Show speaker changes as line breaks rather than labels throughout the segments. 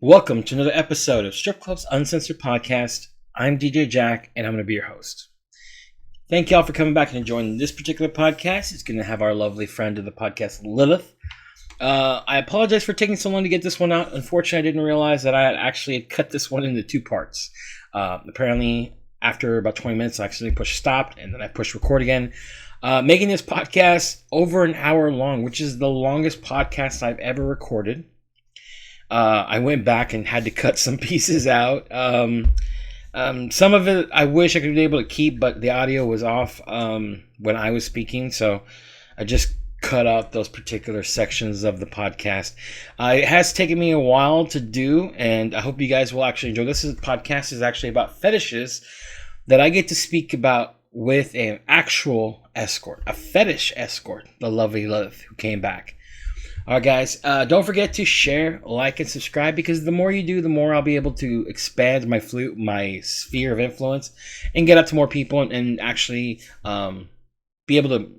Welcome to another episode of Strip Club's Uncensored podcast. I'm DJ Jack, and I'm going to be your host. Thank y'all for coming back and enjoying this particular podcast. It's going to have our lovely friend of the podcast, Lilith. I apologize for taking so long to get this one out. Unfortunately, I didn't realize that I had actually cut this one into two parts. Apparently, after about 20 minutes, I accidentally pushed stop, and then I pushed record again. Making this podcast over an hour long, which is the longest podcast I've ever recorded. I went back and had to cut some pieces out. Some of it I wish I could be able to keep, but the audio was off when I was speaking, so I just cut out those particular sections of the podcast. It has taken me a while to do, and I hope you guys will actually enjoy. This podcast is actually about fetishes that I get to speak about with an actual escort, a fetish escort, the lovely Lilith, who came back. All right, guys, don't forget to share, like, and subscribe, because the more you do, the more I'll be able to expand my sphere of influence and get out to more people and actually be able to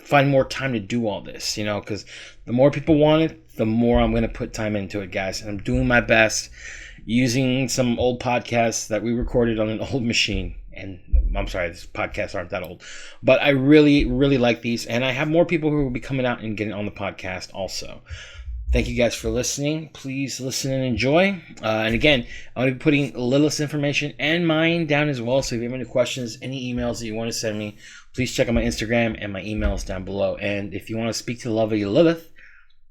find more time to do all this, because the more people want it, the more I'm going to put time into it, guys. And I'm doing my best using some old podcasts that we recorded on an old machine. And I'm sorry, these podcasts aren't that old, but I really, really like these. And I have more people who will be coming out and getting on the podcast also. Thank you guys for listening. Please listen and enjoy. And again, I'm going to be putting Lilith's information and mine down as well. So if you have any questions, any emails that you want to send me, please check out my Instagram and my emails down below. And if you want to speak to lovely Lilith,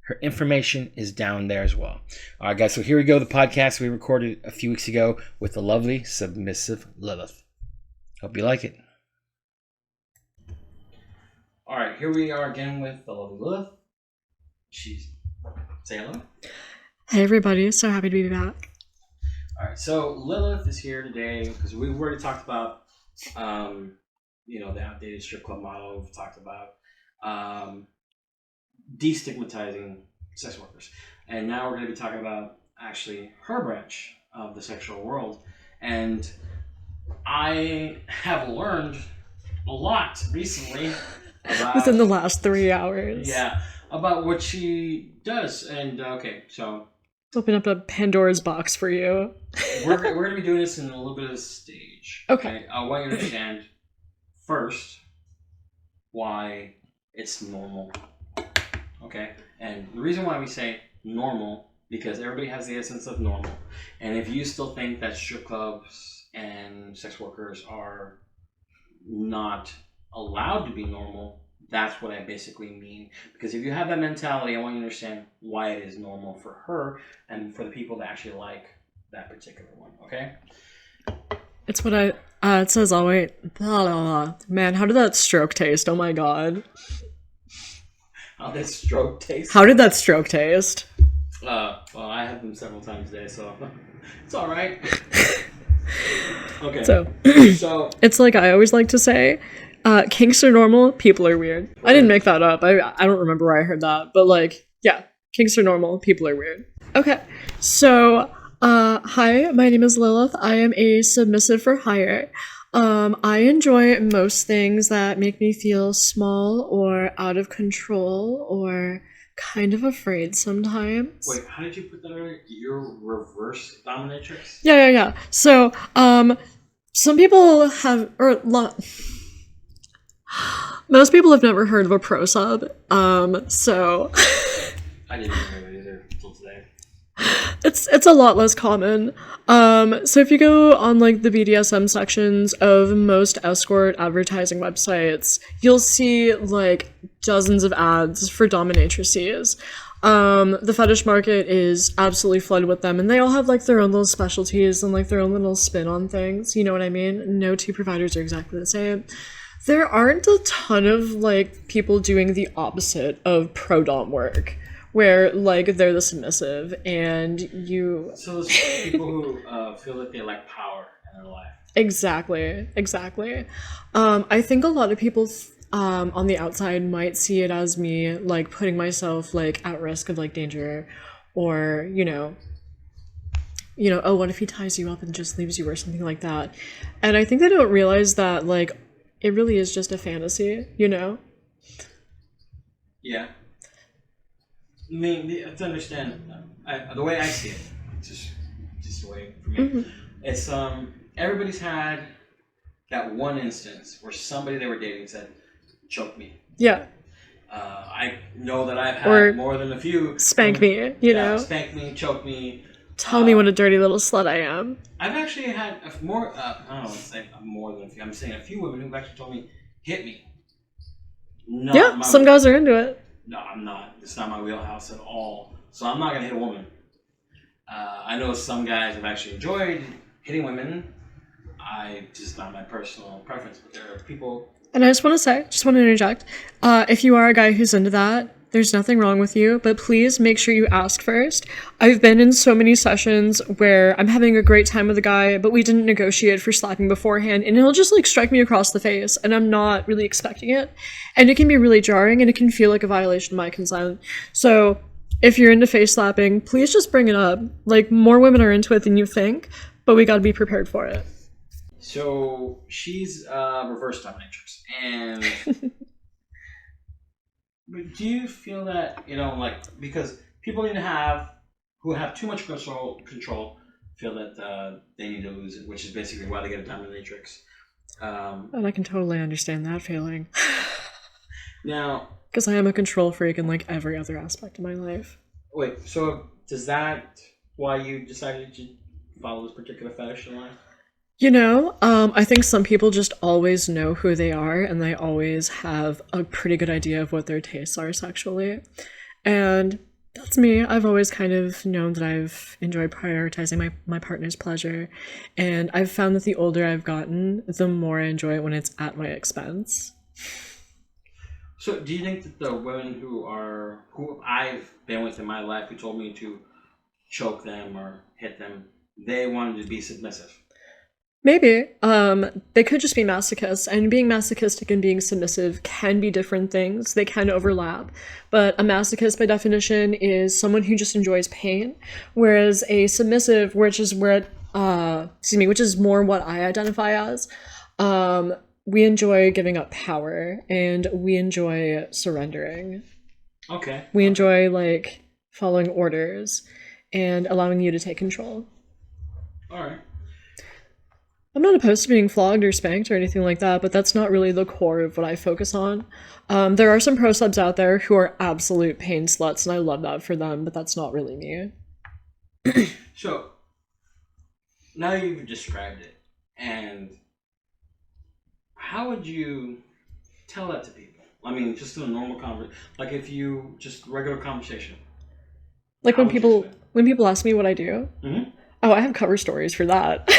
her information is down there as well. All right, guys, so here we go. The podcast we recorded a few weeks ago with the lovely Submissive Lilith. Hope you like it. All right, here we are again with the lovely Lilith. Say hello.
Hey, everybody. So happy to be back.
All right, so Lilith is here today because we've already talked about, the outdated strip club model. We've talked about destigmatizing sex workers. And now we're going to be talking about actually her branch of the sexual world. And I have learned a lot recently about,
within the last 3 hours.
Yeah, about what she does. And so
open up a Pandora's box for you.
we're going to be doing this in a little bit of a stage.
Okay.
I want you to understand first why it's normal. Okay, and the reason why we say normal, because everybody has the essence of normal. And if you still think that strip clubs and sex workers are not allowed to be normal, that's what I basically mean. Because if you have that mentality, I want you to understand why it is normal for her and for the people that actually like that particular one, okay?
It's what it says, oh wait, blah, blah, blah. Man, how did that stroke taste? Oh my god.
How did stroke taste?
How did that stroke taste?
Well, I have them several times a day, so it's all right. Okay.
So it's like I always like to say, kinks are normal, people are weird. I didn't make that up. I don't remember where I heard that, but yeah, kinks are normal, people are weird. Okay, so hi, my name is Lilith. I am a submissive for hire. I enjoy most things that make me feel small or out of control or kind of afraid sometimes.
Wait, how did you put that on? You're reverse dominatrix?
Yeah. So, some people have, most people have never heard of a pro sub. So.
I didn't hear that either until today.
It's a lot less common. So if you go on the BDSM sections of most escort advertising websites, you'll see dozens of ads for dominatrices. The fetish market is absolutely flooded with them, and they all have their own little specialties and their own little spin on things. You know what I mean? No two providers are exactly the same. There aren't a ton of people doing the opposite of pro dom work, where they're the submissive and you.
So there's people who feel that they lack power in their life.
Exactly. I think a lot of people on the outside might see it as me putting myself at risk of danger, or oh, what if he ties you up and just leaves you or something like that. And I think they don't realize that it really is just a fantasy,
Yeah. I mean, to understand, the way I see it, just away from me. It's everybody's had that one instance where somebody they were dating said, "Choke me."
Yeah.
I know that I've had more than a few.
Spank me, you know?
Spank me, choke me.
Tell me what a dirty little slut I am.
I've actually had more, I don't know, say more than a few. I'm saying a few women who've actually told me, hit me.
Some guys are into it.
No, I'm not. It's not my wheelhouse at all. So I'm not going to hit a woman. I know some guys have actually enjoyed hitting women. Just not my personal preference, but there are people.
And I just want to interject. If you are a guy who's into that, there's nothing wrong with you, but please make sure you ask first. I've been in so many sessions where I'm having a great time with a guy, but we didn't negotiate for slapping beforehand, and he'll just like strike me across the face, and I'm not really expecting it. And it can be really jarring, and it can feel like a violation of my consent. So if you're into face slapping, please just bring it up. Like, more women are into it than you think, but we gotta be prepared for it.
So she's reverse dominatrix, and but do you feel that, because people who have too much control feel that they need to lose it, which is basically why they get a dominatrix.
And I can totally understand that feeling.
Now,
because I am a control freak in like every other aspect of my life.
Wait, so does that why you decided to follow this particular fetish in life?
I think some people just always know who they are, and they always have a pretty good idea of what their tastes are sexually. And that's me. I've always kind of known that I've enjoyed prioritizing my partner's pleasure. And I've found that the older I've gotten, the more I enjoy it when it's at my expense.
So do you think that the women who I've been with in my life who told me to choke them or hit them, they wanted to be submissive?
Maybe. They could just be masochists, and being masochistic and being submissive can be different things. They can overlap. But a masochist, by definition, is someone who just enjoys pain, whereas a submissive, which is more what I identify as, we enjoy giving up power, and we enjoy surrendering.
Okay.
We enjoy, like, following orders and allowing you to take control.
All right.
I'm not opposed to being flogged or spanked or anything like that, but that's not really the core of what I focus on. There are some pro subs out there who are absolute pain sluts, and I love that for them, but that's not really me.
So, now you've described it, and how would you tell that to people? I mean, just in a normal conversation, like if you just regular conversation.
Like when people ask me what I do.
Mm-hmm.
Oh, I have cover stories for that.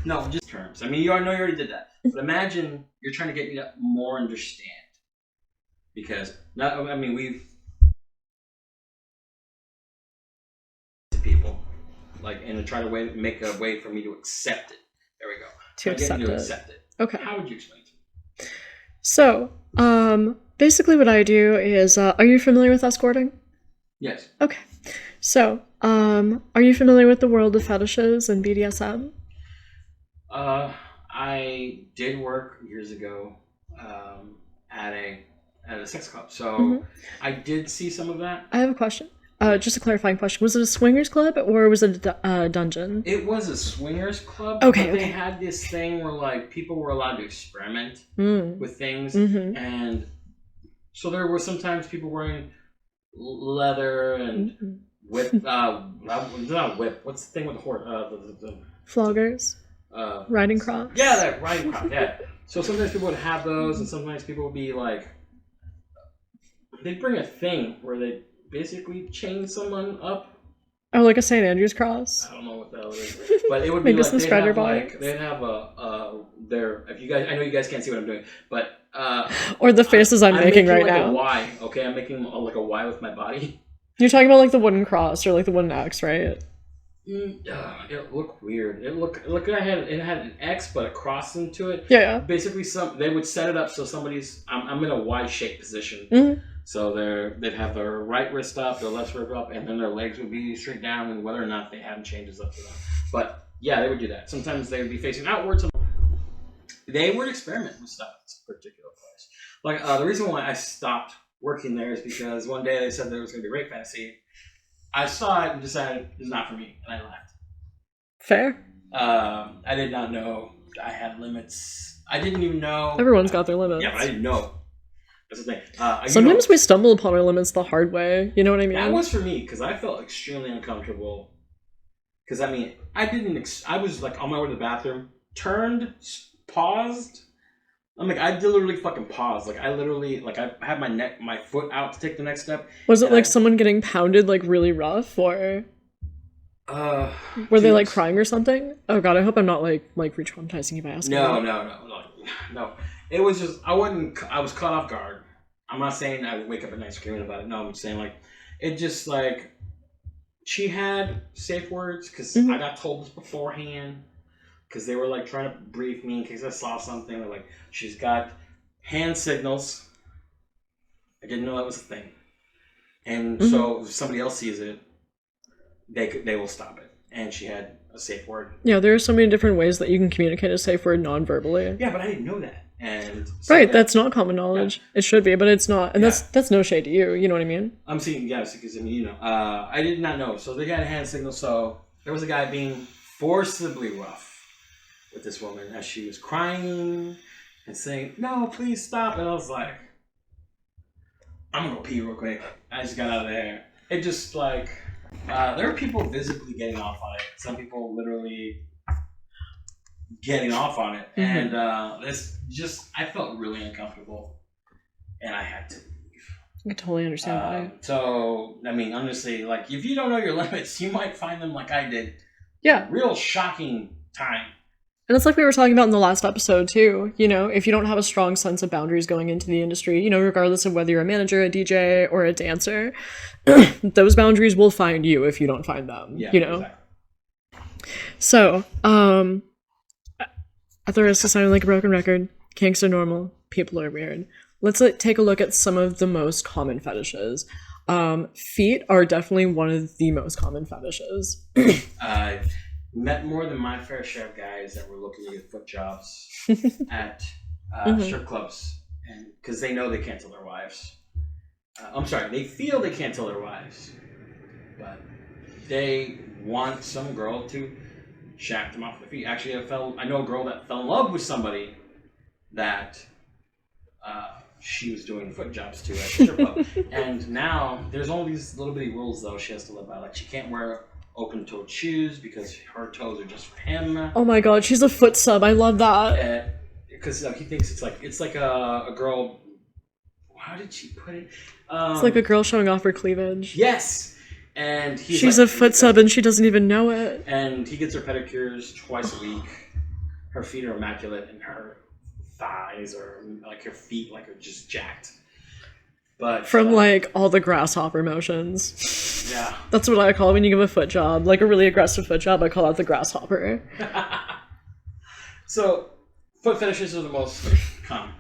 No, just terms. I mean, you already did that. But imagine you're trying to get me to more understand, because we've to people like and to try to make a way for me to accept it. There we go.
To accept it. Okay.
How would you explain it to me?
So, basically what I do is, are you familiar with escorting?
Yes.
Okay. So, are you familiar with the world of fetishes and BDSM?
I did work years ago at a sex club, so I did see some of that.
I have a question. Just a clarifying question. Was it a swingers club or was it a dungeon?
It was a swingers club.
Okay.
But they had this thing where like people were allowed to experiment with things, and so there were sometimes people wearing leather and whip. Not whip. What's the thing with the horse? The
floggers. Riding crops.
Yeah, that riding crop. Yeah. So sometimes people would have those, and sometimes people would be like, they'd bring a thing where they basically chain someone up.
Oh, like a St. Andrew's cross?
I don't know what the hell it is. But it would be like, they'd have if you guys, I know you guys can't see what I'm doing, but
or the faces I'm making right
like
now.
A Y, okay? I'm making like a Y with my body.
You're talking about like the wooden cross or like the wooden X, right?
It looked weird. It had an X but a cross into it.
Yeah.
Basically, they would set it up so somebody's. I'm in a Y-shaped position. So they'd have their right wrist up, their left wrist up, and then their legs would be straight down, and whether or not they had changes up to them. But yeah, they would do that. Sometimes they would be facing outwards. They would experiment with stuff at this particular place. Like the reason why I stopped working there is because one day they said there was going to be rape fantasy. I saw it and decided it's not for me, and I left.
Fair.
I did not know I had limits. I didn't even know.
Everyone's got their limits.
Yeah, but I didn't know. That's the thing.
Sometimes we stumble upon our limits the hard way. You know what I mean?
That was for me, because I felt extremely uncomfortable. Because, I mean, I was, like, on my way to the bathroom, turned, paused. I'm like, I literally fucking paused. Like, I literally, like, I had my foot out to take the next step.
Was it, like, someone getting pounded, like, really rough, or... were they, like, crying or something? Oh, God, I hope I'm not, like re-traumatizing you by asking.
No. It was just, I was caught off guard. I'm not saying I would wake up at night screaming about it. No, I'm saying, like, it just, like, she had safe words, because I got told this beforehand, because they were, like, trying to brief me in case I saw something. They're like, she's got hand signals. I didn't know that was a thing. And so if somebody else sees it, they will stop it. And she had a safe word. Yeah,
there are so many different ways that you can communicate a safe word non-verbally.
Yeah, but I didn't know that. And so,
right, that's not common knowledge. Yeah. It should be, but it's not. And that's no shade to you. You know what I mean?
I'm saying, yes, because, I mean, you know, I did not know. So they had a hand signal. So there was a guy being forcibly rough with this woman as she was crying and saying, "No, please stop." And I was like, I'm going to go pee real quick. I just got out of there. It just, like... there were people visibly getting off on it. Some people literally getting off on it. And I felt really uncomfortable. And I had to leave.
I totally understand why.
So, I mean, honestly, like, if you don't know your limits, you might find them like I did.
Yeah.
Real shocking time.
And it's like we were talking about in the last episode, too. You know, if you don't have a strong sense of boundaries going into the industry, you know, regardless of whether you're a manager, a DJ, or a dancer, those boundaries will find you if you don't find them, you know? Exactly. So, at the risk of sounding like a broken record, kinks are normal, people are weird. Let's take a look at some of the most common fetishes. Feet are definitely one of the most common fetishes.
Met more than my fair share of guys that were looking to get foot jobs at strip clubs, and because they know they can't tell their wives. I'm sorry, they feel they can't tell their wives, but they want some girl to shack them off their feet. Actually, I know a girl that fell in love with somebody that she was doing foot jobs to at the strip club, and now there's all these little bitty rules though she has to live by. Like, she can't wear open-toed shoes because her toes are just for him.
Oh my god, she's a foot sub. I love that.
Because he thinks it's like a girl. How did she put it?
It's like a girl showing off her cleavage.
Yes, and
she's a foot sub and she doesn't even know it.
And he gets her pedicures twice a week. Her feet are immaculate, and her thighs are like her feet are just jacked. But
from like all the grasshopper motions.
Yeah. That's
what I call it when you give a foot job. Like a really aggressive foot job, I call that the grasshopper.
So, foot fetishes are the most common.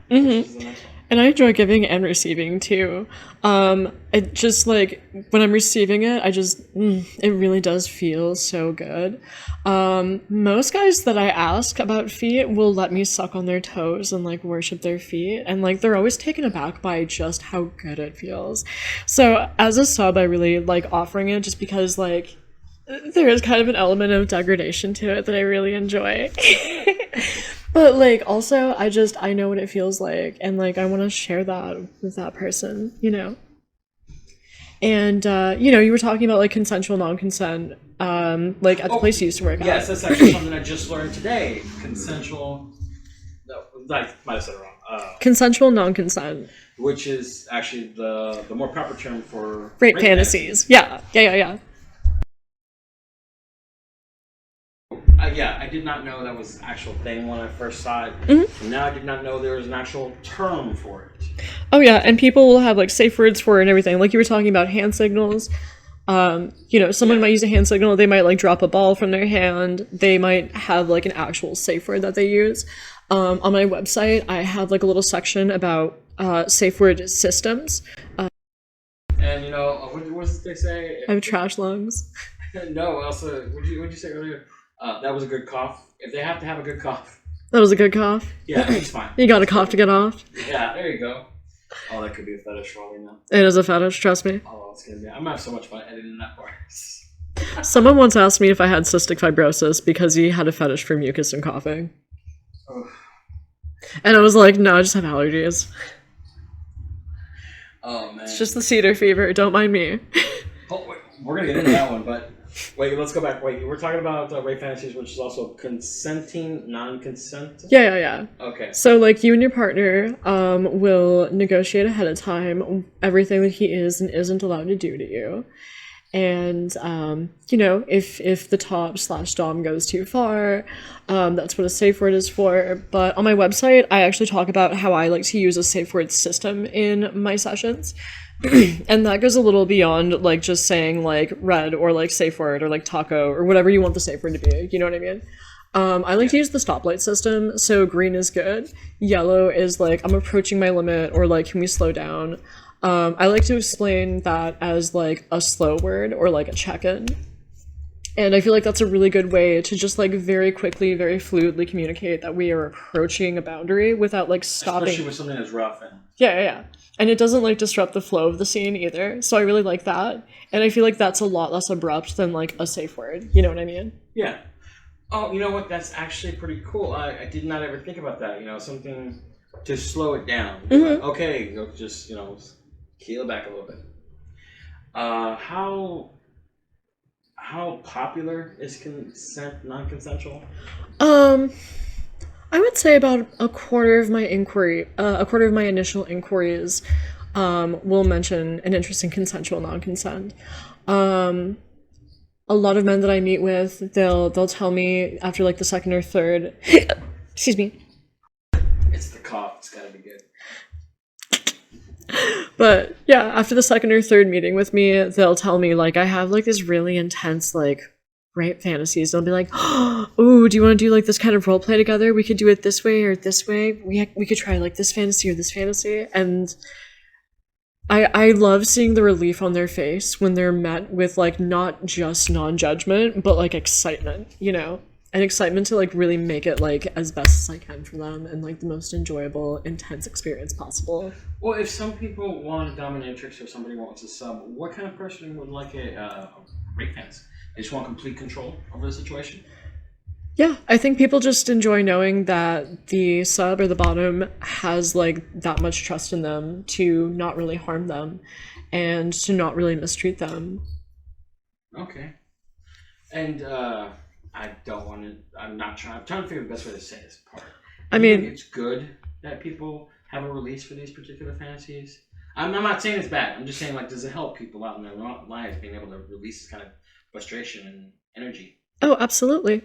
And I enjoy giving and receiving too. It just like when I'm receiving it, it really does feel so good. Most guys that I ask about feet will let me suck on their toes and like worship their feet, and like they're always taken aback by just how good it feels. So as a sub, I really like offering it just because like there is kind of an element of degradation to it that I really enjoy. But like also I know what it feels like, and like I want to share that with that person, you know. And you know, you were talking about like consensual non-consent, like at the place you used to work at.
Yes, that's actually something I just learned today. Consensual. No, I might have said it wrong.
Consensual non-consent,
which is actually the more proper term for
rape fantasies. Yeah.
Yeah, I did not know that was an actual thing when I first saw it. And now I did not know there was an actual term for it.
Oh yeah, and people will have like safe words for it and everything. Like you were talking about hand signals. You know, someone might use a hand signal. They might like drop a ball from their hand. They might have like an actual safe word that they use. On my website, I have like a little section about safe word systems.
And you know, what did they say?
I have trash lungs.
No, also, what'd you say earlier? That was a good cough. If they have to have a good cough.
That was a good cough?
Yeah, it's fine.
You got a cough to get off?
Yeah, there you go. Oh, that could be a fetish for all we know.
It is a fetish, trust me.
Oh, it's gonna be. I'm gonna have so much fun editing that part.
Someone once asked me if I had cystic fibrosis because he had a fetish for mucus and coughing.
Oh.
And I was like, no, I just have allergies.
Oh, man.
It's just the cedar fever. Don't mind me.
Oh, wait, we're going to get into that one, but wait, let's go back. Wait, we're talking about rape fantasies, which is also consenting, non-consent?
Yeah.
Okay.
So, like, you and your partner will negotiate ahead of time everything that he is and isn't allowed to do to you. And, you know, if the top/dom goes too far, that's what a safe word is for. But on my website, I actually talk about how I like to use a safe word system in my sessions. And that goes a little beyond, like, just saying, like, red or, like, safe word or, like, taco or whatever you want the safe word to be. You know what I mean? I like to use the stoplight system. So green is good. Yellow is, like, I'm approaching my limit, or, like, can we slow down? I like to explain that as, like, a slow word or, like, a check-in. And I feel like that's a really good way to just, like, very quickly, very fluidly communicate that we are approaching a boundary without, like, stopping.
Especially with something that's rough.
Yeah. And it doesn't, like, disrupt the flow of the scene either. So I really like that. And I feel like that's a lot less abrupt than, like, a safe word. You know what I mean?
Yeah. Oh, you know what? That's actually pretty cool. I did not ever think about that. You know, something to slow it down.
Mm-hmm.
Like, okay, just, you know, keel it back a little bit. How popular is consent non-consensual?
I would say about a quarter of my initial inquiries will mention an interest in consensual non-consent. A lot of men that I meet with, they'll tell me after, like, the second or third excuse me.
It's the cough, it's gotta be good.
But yeah, after the second or third meeting with me, they'll tell me, like, I have, like, this really intense, like, rape fantasies. They'll be like, oh, do you want to do, like, this kind of role play together? We could do it this way or this way. We could try, like, this fantasy or this fantasy. And I love seeing the relief on their face when they're met with, like, not just non-judgment, but, like, excitement, you know? And excitement to, like, really make it, like, as best as I can for them and, like, the most enjoyable, intense experience possible.
Well, if some people want a dominatrix or somebody wants a sub, what kind of person would like a rape fantasy? They just want complete control over the situation?
Yeah, I think people just enjoy knowing that the sub or the bottom has, like, that much trust in them to not really harm them and to not really mistreat them.
Okay. And, I'm trying to figure the best way to say this part.
I mean,
it's good that people have a release for these particular fantasies. I'm not saying it's bad. I'm just saying, like, does it help people out in their lives being able to release this kind of frustration and energy?
Oh, absolutely.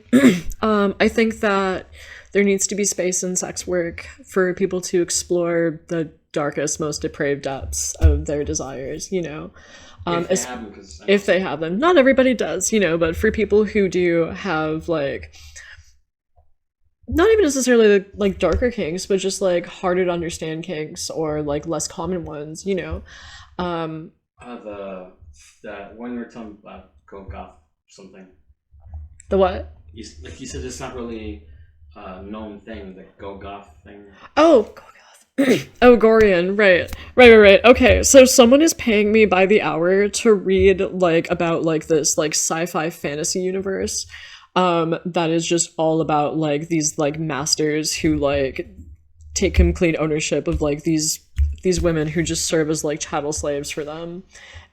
I think that there needs to be space in sex work for people to explore the darkest, most depraved depths of their desires, you know? If they have them. Not everybody does, you know, but for people who do have, like, not even necessarily, like, darker kinks, but just, like, harder to understand kinks or, like, less common ones, you know?
The one you're talking about, go goth something.
The what?
You said it's not really a known thing, the go goth thing.
Oh, go goth. Oh, Gorian, right. Okay, so someone is paying me by the hour to read, like, about, like, this, like, sci-fi fantasy universe that is just all about, like, these, like, masters who, like, take complete ownership of, like, these women who just serve as, like, chattel slaves for them.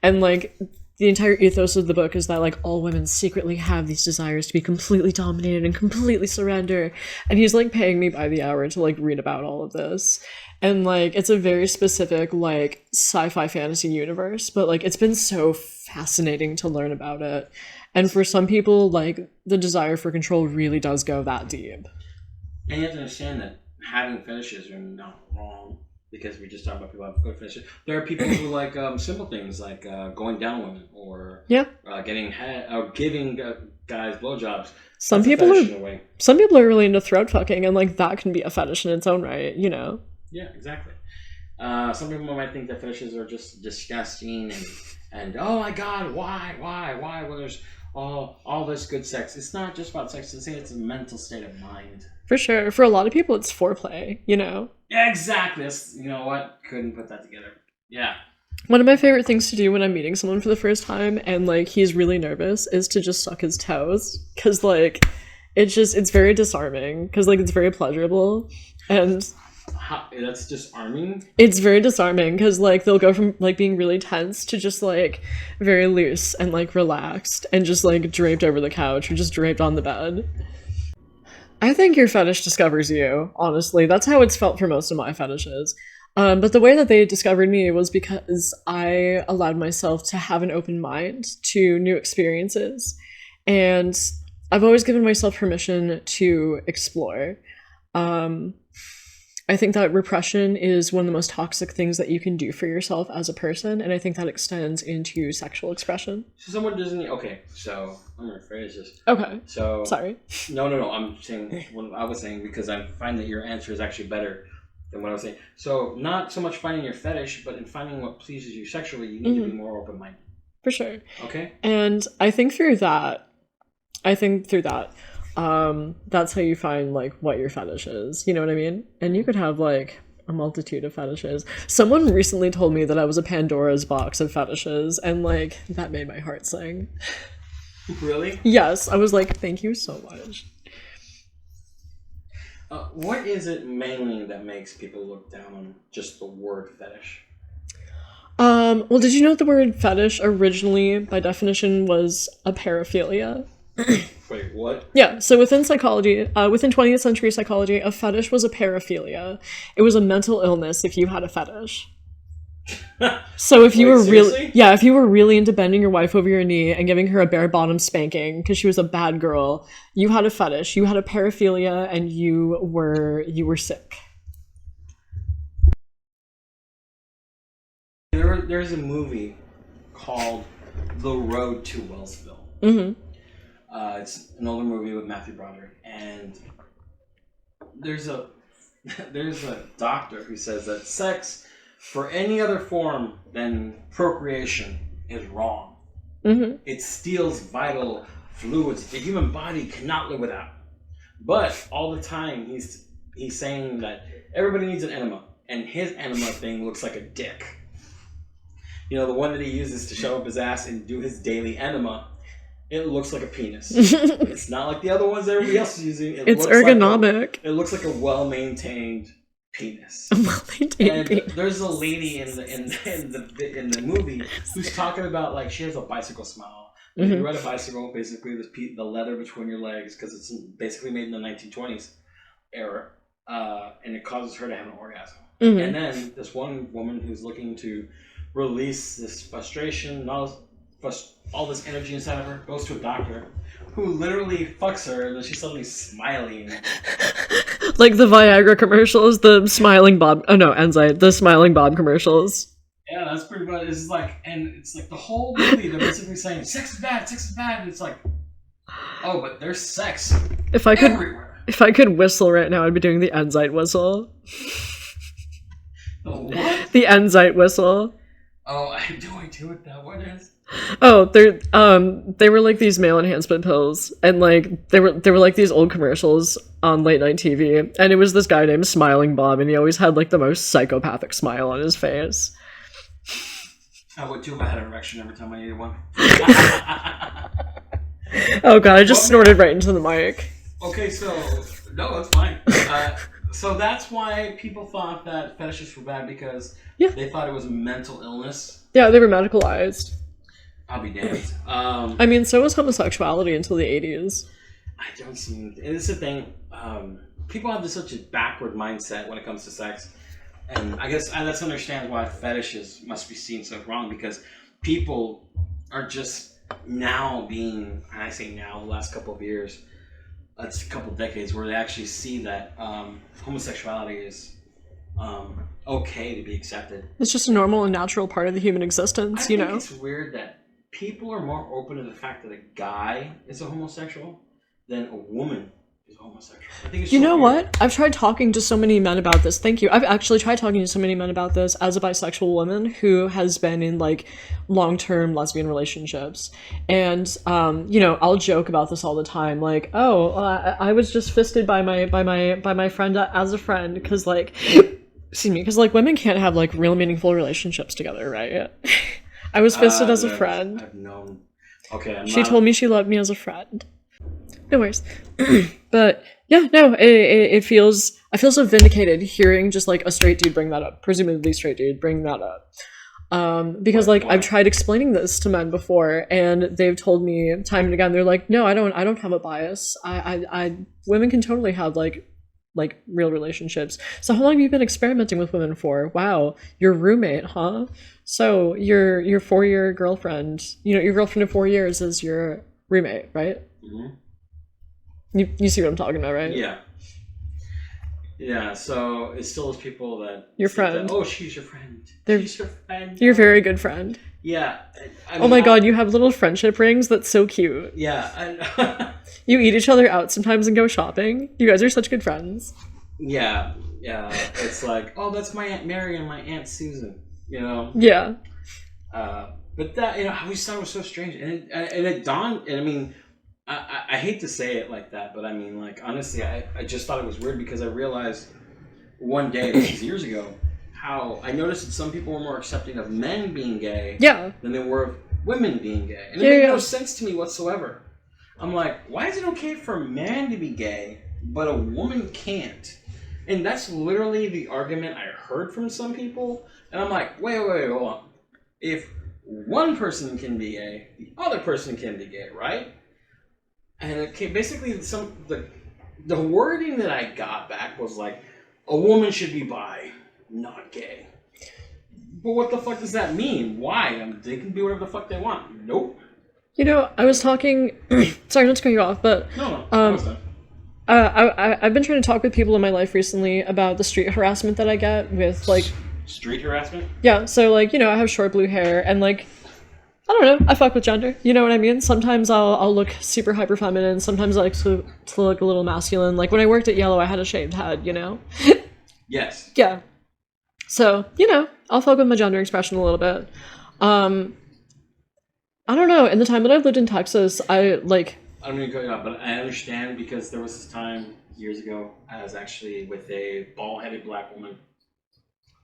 And, like, the entire ethos of the book is that, like, all women secretly have these desires to be completely dominated and completely surrender. And he's, like, paying me by the hour to, like, read about all of this. And, like, it's a very specific, like, sci-fi fantasy universe, but, like, it's been so fascinating to learn about it. And for some people, like, the desire for control really does go that deep.
And you have to understand that having fetishes are not wrong, because we just talked about people have good fetishes. There are people who like simple things like going down women or getting giving guys blowjobs.
Some people are really into throat fucking, and, like, that can be a fetish in its own right, you know?
Yeah, exactly. Some people might think that fetishes are just disgusting and oh my god, why? Well, there's all this good sex. It's not just about sex. It's a mental state of mind.
For sure. For a lot of people, it's foreplay, you know?
Yeah, exactly. You know what? Couldn't put that together. Yeah.
One of my favorite things to do when I'm meeting someone for the first time and like he's really nervous is to just suck his toes, because like it's very disarming, because like it's very pleasurable, and
that's disarming.
It's very disarming because like they'll go from like being really tense to just like very loose and like relaxed and just like draped over the couch or just draped on the bed. I think your fetish discovers you, honestly. That's how it's felt for most of my fetishes. But the way that they discovered me was because I allowed myself to have an open mind to new experiences. And I've always given myself permission to explore. I think that repression is one of the most toxic things that you can do for yourself as a person. And I think that extends into sexual expression.
So someone doesn't... Okay, so I'm going to rephrase this.
Okay.
So...
Sorry.
No. I'm saying what I was saying because I find that your answer is actually better than what I was saying. So not so much finding your fetish, but in finding what pleases you sexually, you need to be more open-minded.
For sure.
Okay.
And I think through that, that's how you find like what your fetish is. You know what I mean? And you could have like a multitude of fetishes. Someone recently told me that I was a Pandora's box of fetishes, and like that made my heart sing.
Really?
Yes. I was like, thank you so much.
What is it mainly that makes people look down on just the word fetish?
Well, did you know that the word fetish originally, by definition, was a paraphilia?
Wait, what?
Yeah, so within psychology, within 20th century psychology, a fetish was a paraphilia. It was a mental illness if you had a fetish. So if you were
seriously?
if you were really into bending your wife over your knee and giving her a bare bottom spanking because she was a bad girl, you had a fetish, you had a paraphilia, and you were sick.
There's a movie called The Road to Wellsville.
Mm-hmm.
It's an older movie with Matthew Broderick, and there's a doctor who says that sex for any other form than procreation is wrong.
Mm-hmm.
It steals vital fluids the human body cannot live without. But all the time he's saying that everybody needs an enema, and his enema thing looks like a dick. You know, the one that he uses to shove up his ass and do his daily enema, it looks like a penis. It's not like the other ones that everybody else is using.
It's ergonomic.
It looks like a well-maintained penis.
A well-maintained penis.
There's a lady in the movie who's talking about, like, she has a bicycle smile. Mm-hmm. You ride a bicycle, basically the leather between your legs, because it's basically made in the 1920s era, and it causes her to have an orgasm. Mm-hmm. And then this one woman who's looking to release this frustration, all this energy inside of her, goes to a doctor who literally fucks her, and then she's suddenly smiling.
Like the Viagra commercials, the Smiling Bob... Oh no, Enzyme. The Smiling Bob commercials.
Yeah, that's pretty much... It's like the whole movie, they're basically saying, sex is bad, and it's like, oh, but there's sex everywhere.
If I could whistle right now, I'd be doing the Enzyme whistle.
The what?
The Enzyme whistle.
Oh, I do it that. What is?
Oh, they were like these male enhancement pills, and like they were like these old commercials on late night TV, and it was this guy named Smiling Bob, and he always had like the most psychopathic smile on his face.
I would too if I had an erection every time I needed one.
Oh god, I just snorted right into the mic.
Okay, so no, that's fine. So that's why people thought that fetishes were bad, because they thought it was a mental illness.
Yeah, they were medicalized.
I'll be damned.
I mean, so was homosexuality until the 80s.
I don't see... It's the thing. People have such a backward mindset when it comes to sex. And I guess that's understand why fetishes must be seen so wrong, because people are just now being... And I say now, the last couple of years, it's a couple of decades, where they actually see that homosexuality is okay to be accepted.
It's just a normal and natural part of the human existence, you know?
I think it's weird that people are more open to the fact that a guy is a homosexual than a woman is a homosexual. I think it's
you know weird. What? I've tried talking to so many men about this. Thank you. I've actually tried talking to so many men about this as a bisexual woman who has been in like long-term lesbian relationships. And you know, I'll joke about this all the time, like, oh, I was just fisted by my friend as a friend, because like excuse me, because like women can't have like real meaningful relationships together, right? I was fisted as a friend.
I've known. Okay,
She told me she loved me as a friend. No worries. But yeah, no, it feels, I feel so vindicated hearing just like a straight dude bring that up, presumably straight dude bring that up. Because like I've tried explaining this to men before, and they've told me time and again, they're like, no, I don't have a bias. I women can totally have like real relationships. So how long have you been experimenting with women for? Wow, your roommate, huh? So your 4-year girlfriend, you know, your girlfriend of 4 years is your roommate, right?
Mm-hmm.
You see what I'm talking about, right?
Yeah. Yeah, so it still is people that...
Your friend.
That, oh, she's your friend. She's your friend.
Your very good friend.
Yeah. I mean,
oh my god, you have little friendship rings? That's so cute.
Yeah.
You eat each other out sometimes and go shopping? You guys are such good friends.
Yeah. It's like, oh, that's my Aunt Mary and my Aunt Susan, you know?
Yeah.
But that, you know, I always thought it was so strange. And it dawned, and I mean... I hate to say it like that, but I mean, like, honestly, I just thought it was weird because I realized one day, this is years ago, how I noticed that some people were more accepting of men being gay than they were of women being gay. And it made no sense to me whatsoever. I'm like, why is it okay for a man to be gay, but a woman can't? And that's literally the argument I heard from some people. And I'm like, wait, hold on. If one person can be gay, the other person can be gay, right? And it came, basically, the wording that I got back was like, a woman should be bi, not gay. But what the fuck does that mean? Why? They can do whatever the fuck they want. Nope.
You know, I was talking... sorry, not to cut you off, but...
No,
I've been trying to talk with people in my life recently about the street harassment that I get with, like...
Street harassment?
Yeah, so, like, you know, I have short blue hair, and, like... I don't know. I fuck with gender. You know what I mean? Sometimes I'll look super hyper feminine. Sometimes I like to look a little masculine. Like when I worked at Yellow, I had a shaved head. You know?
Yes.
Yeah. So you know, I'll fuck with my gender expression a little bit. I don't know. In the time that I've lived in Texas, I don't mean
to cut you off, but I understand because there was this time years ago I was actually with a bald-headed black woman.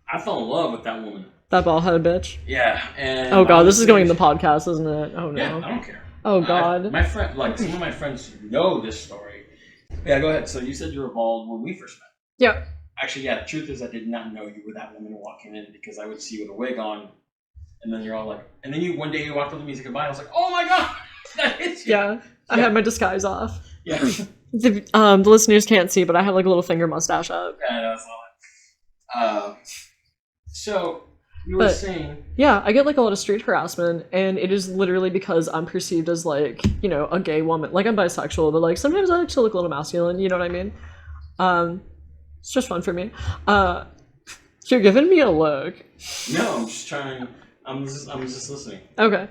I fell in love with that woman.
That bald-headed bitch?
Yeah, and...
Oh god, this is going in the podcast, isn't it? Oh no.
Yeah, I don't care.
Oh god.
My friend, like, some of my friends know this story. Yeah, go ahead. So you said you were bald when we first met.
Yeah.
Actually, yeah, the truth is I did not know you were that woman walking in because I would see you with a wig on, and then you're all like... And then one day you walked up to me and said goodbye, and I was like, oh my god! That is you!
Yeah, I had my disguise off.
Yeah.
The listeners can't see, but I have like a little finger mustache up.
Yeah, I know, that's all. So... You were saying...
Yeah, I get like a lot of street harassment, and it is literally because I'm perceived as like, you know, a gay woman. Like I'm bisexual, but like sometimes I like to look a little masculine, you know what I mean? It's just fun for me. You're giving me a look.
No, I'm just trying... I'm just listening.
Okay.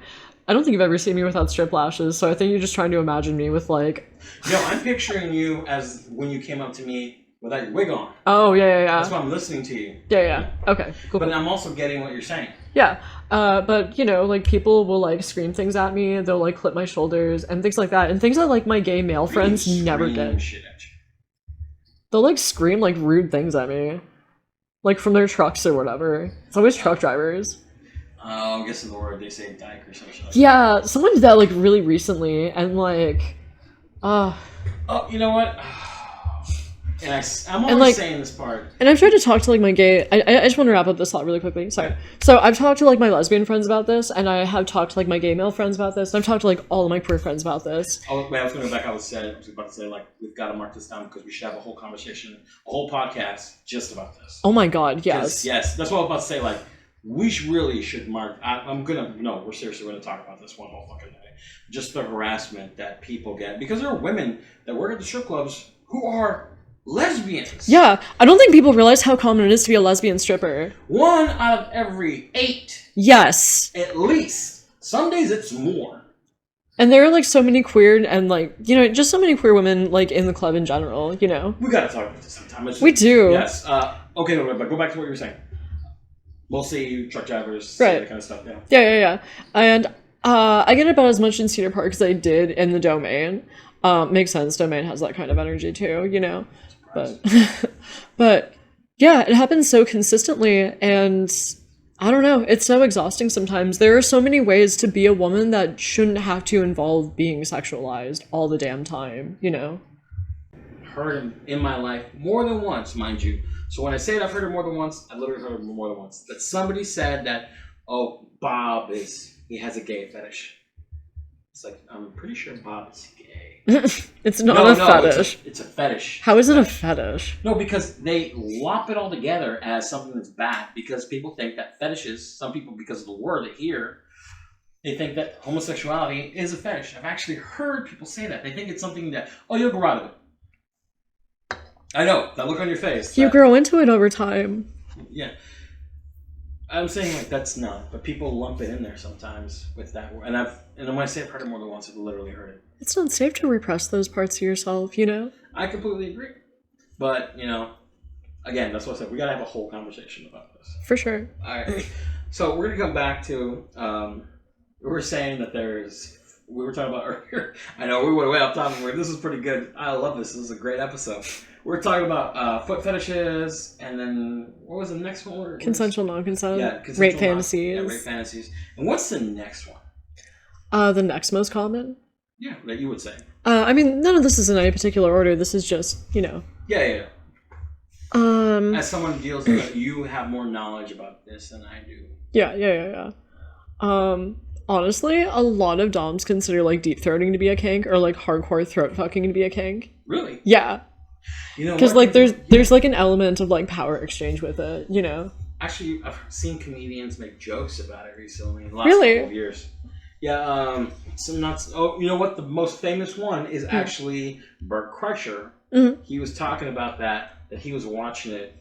I don't think you've ever seen me without strip lashes, so I think you're just trying to imagine me with like...
No, I'm picturing you as when you came up to me without your wig on.
Oh, yeah.
That's why I'm listening to you.
Yeah. Okay, cool.
But I'm also getting what you're saying.
Yeah. But, you know, like, people will, like, scream things at me. They'll, like, clip my shoulders and things like that. And things that, like, my gay male friends never did.
Shit at you.
They'll, like, scream, like, rude things at me. Like, from their trucks or whatever. It's always truck drivers.
I'm guessing the word they say dyke or something like that.
Yeah, someone did that, like, really recently. And, like...
Oh, you know what? And I'm always like, saying this part.
And I've tried to talk to like my gay... I just want to wrap up this thought really quickly. Sorry. So I've talked to like my lesbian friends about this, and I have talked to like my gay male friends about this, and I've talked to like all of my queer friends about this.
Oh, wait, I was going to go back. I was about to say like, we've got to mark this down because we should have a whole conversation, a whole podcast just about this.
Oh my god, yes.
Yes, that's what I was about to say. Like, we really should mark... we're seriously going to talk about this one whole fucking day. Just the harassment that people get. Because there are women that work at the strip clubs who are... lesbians.
Yeah, I don't think people realize how common it is to be a lesbian stripper.
1 out of every 8.
Yes.
At least. Some days it's more.
And there are like so many queer and like, you know, just so many queer women like in the club in general, you know.
We gotta talk about this sometime.
We do.
Yes. Okay, but go back to what you were saying. Mostly truck drivers,
right.
That kind of stuff, yeah.
Yeah. And I get about as much in Cedar Park as I did in the Domain. Makes sense, Domain has that kind of energy too, you know. But Yeah, it happens so consistently, and I don't know, it's so exhausting sometimes. There are so many ways to be a woman that shouldn't have to involve being sexualized all the damn time, you know?
Heard him in my life more than once, mind you. So when I say it, I've heard it more than once, I've literally heard it more than once. That somebody said that, oh, Bob he has a gay fetish. It's like, I'm pretty sure Bob is gay.
It's not a fetish.
It's a fetish.
How is it a fetish?
No, because they lump it all together as something that's bad. Because people think that fetishes, some people, because of the word they hear, they think that homosexuality is a fetish. I've actually heard people say that. They think it's something that, oh, you'll grow out of it. I know, that look on your face.
You grow into it over time.
Yeah. I'm saying like that's not, but people lump it in there sometimes with that word. And when I say I've heard it more than once, I've literally heard it.
It's not safe to repress those parts of yourself, you know?
I completely agree. But, you know, again, that's what I said. We got to have a whole conversation about this.
For sure.
All right. So we're going to come back to, we were saying that we were talking about earlier. I know we went way off topic. This is pretty good. I love this. This is a great episode. We're talking about foot fetishes, and then what was the next one?
Consensual, non-consent.
Yeah, consensual,
rape fantasies.
Yeah, rape fantasies. And what's the next one?
The next most common?
Yeah, that you would say.
I mean, none of this is in any particular order. This is just, you know.
Yeah. As someone deals with it, you have more knowledge about this than I do.
Yeah. Honestly, a lot of doms consider, like, deep throating to be a kink, or, like, hardcore throat fucking to be a kink.
Really?
Yeah.
You know,
because, like, there's, like, an element of, like, power exchange with it, you know?
Actually, I've seen comedians make jokes about it recently in the last couple of years. Yeah, you know what? The most famous one is actually Bert Kreischer. Mm-hmm. He was talking about that he was watching it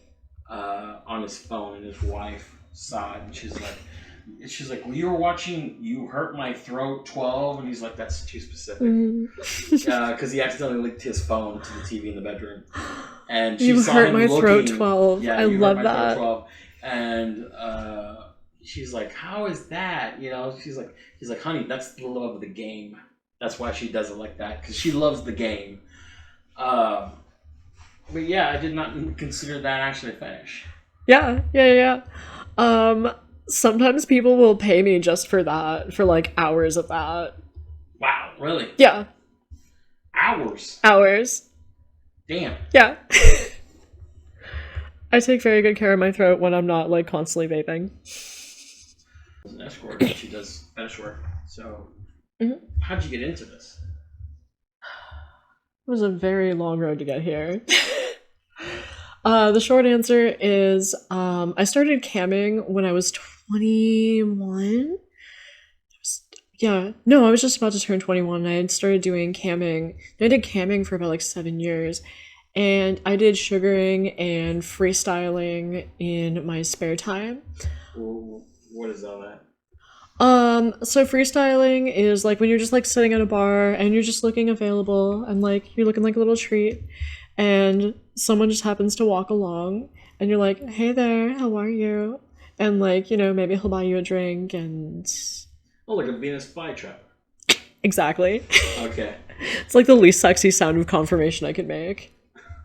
on his phone, and his wife saw it, and she's like, well, you were watching You Hurt My Throat 12, and he's like, that's too specific. Because he accidentally linked his phone to the TV in the bedroom. And she saw him looking. You Hurt My Throat 12. Yeah, I love that. 12. And she's like, how is that? You know, he's like, honey, that's the love of the game. That's why she does it like that, because she loves the game. But yeah, I did not consider that actually a fetish.
Yeah. Sometimes people will pay me just for that, for like hours of that.
Wow, really?
Yeah.
Hours? Damn.
Yeah. I take very good care of my throat when I'm not like constantly vaping.
As an escort, she does fetish work. So, how'd you get into this?
It was a very long road to get here. The short answer is I started camming when I was 21. I was just about to turn 21. I had started doing camming. I did camming for about like 7 years. And I did sugaring and freestyling in my spare time.
What is all that?
So freestyling is like when you're just like sitting at a bar and you're just looking available and like you're looking like a little treat and someone just happens to walk along and you're like, hey there, how are you? And like, you know, maybe he'll buy you a drink and...
Oh, like a Venus flytrap.
Exactly.
Okay.
It's like the least sexy sound of confirmation I could make.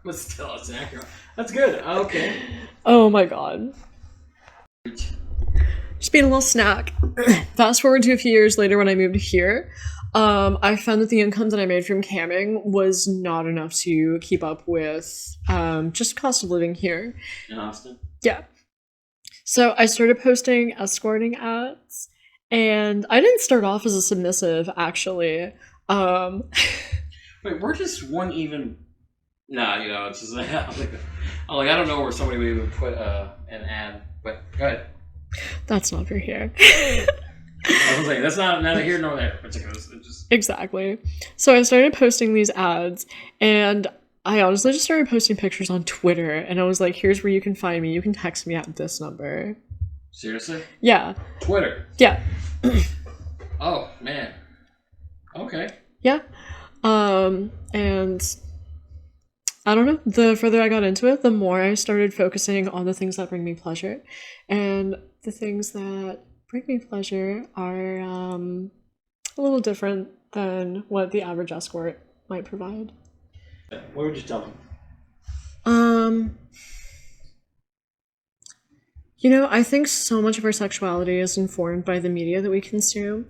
But still, it's accurate. That's good. Okay.
Oh my god. Just being a little snack. Fast forward to a few years later when I moved here, I found that the income that I made from camming was not enough to keep up with just cost of living here.
In Austin?
Yeah. So I started posting escorting ads, and I didn't start off as a submissive, actually.
Wait, where does one even... Nah, you know, it's just like, I don't know where somebody would even put an ad, but go ahead.
That's not for here.
I was like, that's not neither here nor there. It's just...
Exactly. So I started posting these ads, and I honestly just started posting pictures on Twitter, and I was like, here's where you can find me. You can text me at this number.
Seriously?
Yeah.
Twitter?
Yeah.
Oh, man. Okay.
Yeah. And... I don't know, the further I got into it, the more I started focusing on the things that bring me pleasure. And the things that bring me pleasure are a little different than what the average escort might provide.
What would you tell them?
I think so much of our sexuality is informed by the media that we consume.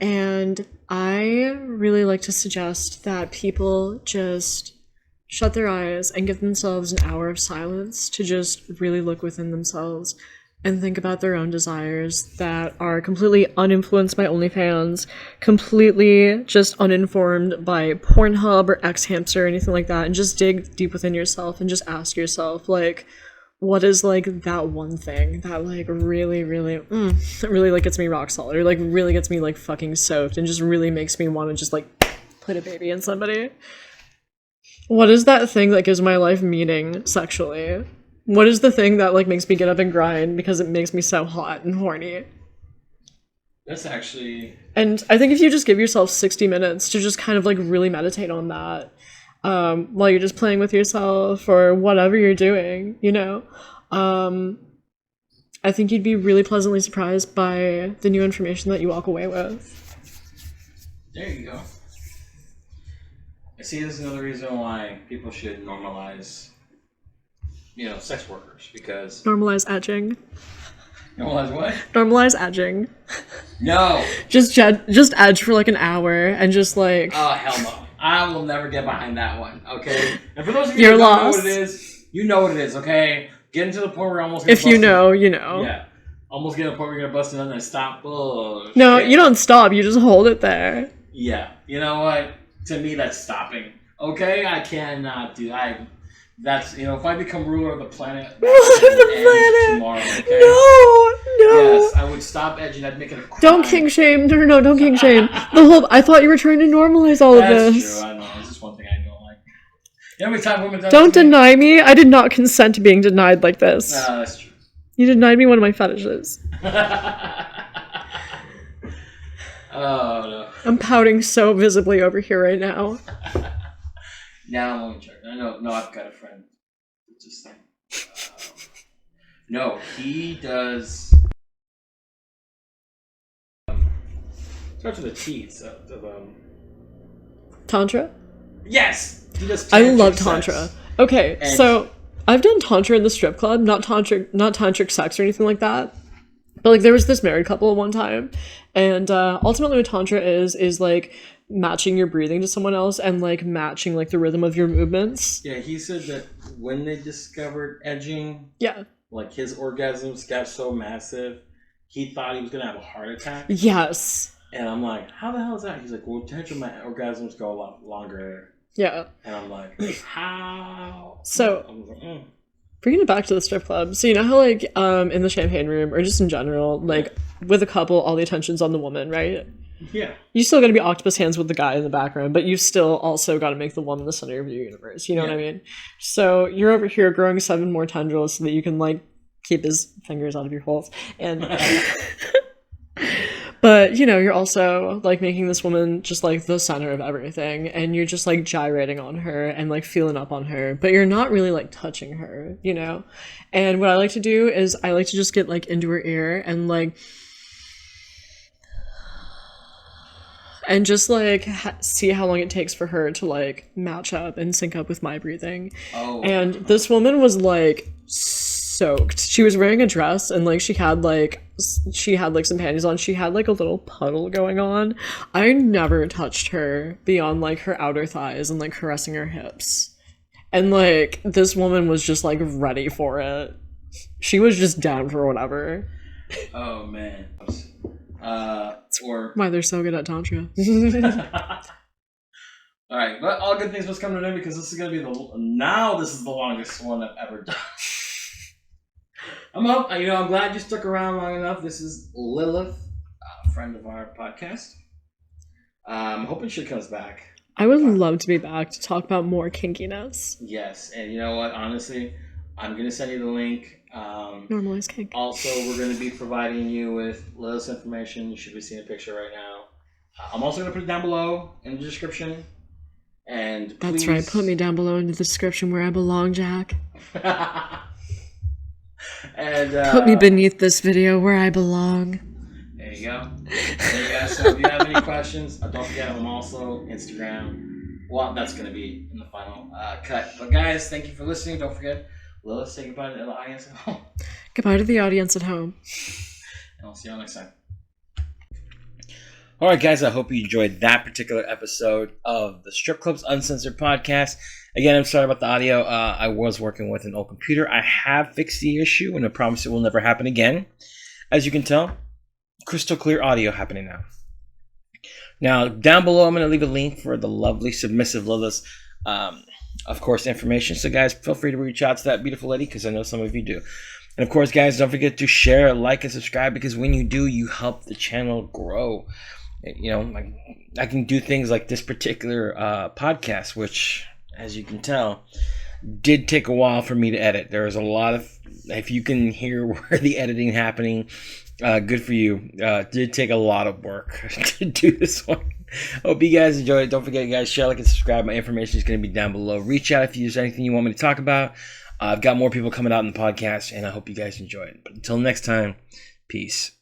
And I really like to suggest that people just shut their eyes and give themselves an hour of silence to just really look within themselves and think about their own desires that are completely uninfluenced by OnlyFans, completely just uninformed by Pornhub or Xhamster or anything like that, and just dig deep within yourself and just ask yourself, like, what is, like, that one thing that, like, really, really, really, like, gets me rock solid, or, like, really gets me, like, fucking soaked and just really makes me want to just, like, put a baby in somebody? What is that thing that gives my life meaning sexually? What is the thing that, like, makes me get up and grind because it makes me so hot and horny?
That's actually...
And I think if you just give yourself 60 minutes to just kind of, like, really meditate on that, while you're just playing with yourself or whatever you're doing, I think you'd be really pleasantly surprised by the new information that you walk away with.
There you go. I see this is another reason why people should normalize, sex workers, because...
Normalize edging.
Normalize what?
Normalize edging.
No!
Just edge for, like, an hour and just, like...
Oh, hell no. I will never get behind that one, okay? And for those of you
You're
who don't
lost.
know what it is, you know what it is, okay? Getting to the point where you're almost...
If you know, you know.
Yeah. Almost getting to the point where you're going to bust it and then stop. Oh,
no,
shit.
You don't stop. You just hold it there.
Yeah. You know what? To me, that's stopping. Okay? I cannot do that. That's, if I become ruler of the planet, tomorrow, okay?
No.
Yes, I would stop edging. I'd make it a crime.
Don't king shame. No, don't king shame. I thought you were trying to normalize all of this.
That's true. I know. It's just one thing I don't like. You know how many times women
don't deny me? I did not consent to being denied like this.
No, that's true.
You denied me one of my fetishes.
Oh, no.
I'm pouting so visibly over here right now.
Now I'm only joking. I know. No, I've got a friend. It's just no, he does. Starts with a T.
Tantra?
Yes, he does.
I love Tantra. Okay, so I've done Tantra in the strip club. Not tantric sex or anything like that. But, like, there was this married couple one time, and ultimately what Tantra is like matching your breathing to someone else and, like, matching, like, the rhythm of your movements.
Yeah, he said that when they discovered edging, like, his orgasms got so massive, he thought he was gonna have a heart attack.
Yes.
And I'm like, how the hell is that? He's like, well, potentially my orgasms go a lot longer.
Yeah.
And I'm like, how?
So, bringing it back to the strip club. So, you know how, like, in the champagne room, or just in general, like, with a couple, all the attention's on the woman, right?
Yeah.
You still gotta be octopus hands with the guy in the background, but you still also gotta make the woman the center of your universe. You know what I mean? So, you're over here growing 7 more tendrils so that you can, like, keep his fingers out of your holes. And... But, you're also, like, making this woman just, like, the center of everything, and you're just, like, gyrating on her and, like, feeling up on her, but you're not really, like, touching her, And what I like to do is I like to just get, like, into her ear and, like, and just, like, see how long it takes for her to, like, match up and sync up with my breathing.
Oh.
And this woman was, like, soaked. She was wearing a dress and, like, she had some panties on. She had, like, a little puddle going on. I never touched her beyond, like, her outer thighs and, like, caressing her hips. And, like, this woman was just, like, ready for it. She was just down for whatever.
Oh, man.
Why they're so good at Tantra.
Alright, but all good things must come to an end, because this is going to be this is the longest one I've ever done. I'm glad you stuck around long enough. This is Lilith, a friend of our podcast. I'm hoping she comes back.
I would love to be back to talk about more kinkiness.
Yes, and you know what? Honestly, I'm going to send you the link.
Normalize kink.
Also, we're going to be providing you with Lilith's information. You should be seeing a picture right now. I'm also going to put it down below in the description. And
that's right. Put me down below in the description where I belong, Jack.
And
put me beneath this video where I belong.
There you go. So if you have any questions, don't forget I'm also Instagram. Well, that's going to be in the final cut. But guys, thank you for listening. Don't forget, Lilith, say goodbye to the audience at home.
Goodbye to the audience at home.
And I'll see you all next time. All right, guys, I hope you enjoyed that particular episode of the Strip Club's Uncensored podcast. Again, I'm sorry about the audio. I was working with an old computer. I have fixed the issue, and I promise it will never happen again. As you can tell, crystal clear audio happening now. Now, down below, I'm going to leave a link for the lovely Submissive Lilith's, of course, information. So, guys, feel free to reach out to that beautiful lady, because I know some of you do. And, of course, guys, don't forget to share, like, and subscribe, because when you do, you help the channel grow. You know, I can do things like this particular podcast, which, as you can tell, did take a while for me to edit. There was a lot of, if you can hear where the editing happening, good for you. Did take a lot of work to do this one. Hope you guys enjoyed it. Don't forget, guys, share, like, and subscribe. My information is going to be down below. Reach out if there's anything you want me to talk about. I've got more people coming out in the podcast, and I hope you guys enjoy it. But until next time, peace.